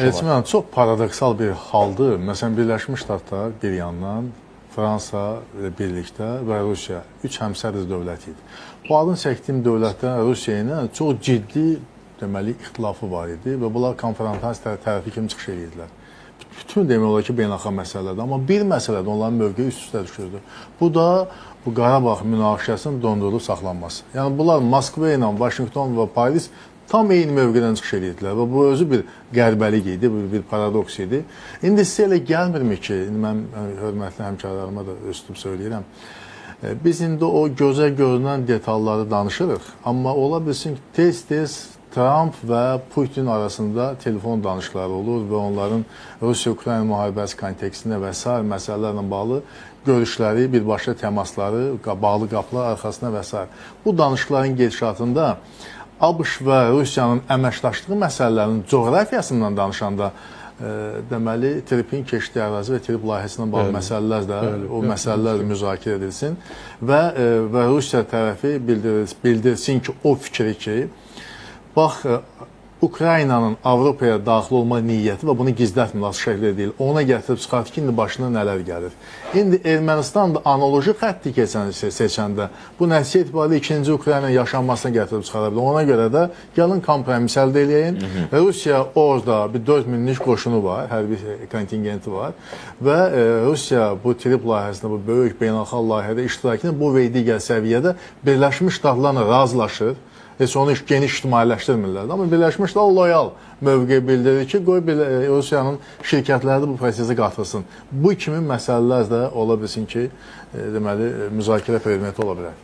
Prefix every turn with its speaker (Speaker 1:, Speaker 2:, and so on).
Speaker 1: Elçiman, çox paradoksal bir haldır. Məsələn, Birləşmiş Ştatlar bir yandan, Fransa ilə birlikdə və Rusiya üç həmsərz dövlət idi. Bu adın çəkdiyim dövlətlərin Rusiya ilə çox ciddi deməli ixtilafı var idi və bunlar konfrontasiya tərəfi kimi çıxış edirdilər. Bütün demək olar ki, beynəlxalq məsələlərdə, amma bir məsələdə onların mövqeyi üst-üstə düşürdü. Bu da bu Qarabağ münaqişəsinin dondurulub saxlanması. Yəni bunlar Moskva ilə Vaşinqton və Paris tam eyni mövqedən çıxış edirdilər və bu özü bir qərbəlik idi, bir paradoks idi. İndi sizə elə gəlmirmi ki, mən hörmətli həmkarlarıma da üstüb söyləyirəm, biz indi o gözə görünən detalları danışırıq, amma ola bilsin ki, tez-tez Trump və Putin arasında telefon danışıqları olur və onların Rusiya-Ukrayna müharibəsi kontekstində və s. məsələlərlə bağlı görüşləri, birbaşa təmasları, bağlı qapılar arxasında və s. Bu danışıqların gedişatında ABŞ və Rusiyanın əməkdaşlığı məsələlərinin coğrafiyasından danışanda deməli, TRIP-in keçdiyi ərazi və TRIP layihəsindən bağlı məsələlər də, o məsələlər də müzakirə edilsin və Rusiya tərəfi bildirsin ki, o fikri ki, bax, Ukraynanın Avropaya daxil olma niyyəti və bunu gizlətmir, şəkildə deyil. Ona gətirib çıxartdı ki, indi başına nələr gəlir. İndi Ermənistan da analoji xətti seçəndə bu nəticə etibarilə 2-ci Ukrayna yaşanmasına gətirib çıxara bilər. Ona görə də gəlin kompromis əldə edəyin. Rusiya orada bir 4000-lik qoşunu var, hərbi kontingenti var və Rusiya bu TRIP layihəsində, bu böyük beynəlxalq layihədə iştirakını bu və digər səviyyədə Birləşmiş Ştatlarla razılaşır. Heç onu geniş ictimailəşdirmirlər. Amma Birləşmiş Ştatlar loyal mövqe bildirir ki, qoy Rusiyanın şirkətləri də bu prosesə qatılsın. Bu kimi məsələlər də ola bilsin ki, deməli, müzakirə predmeti ola bilər.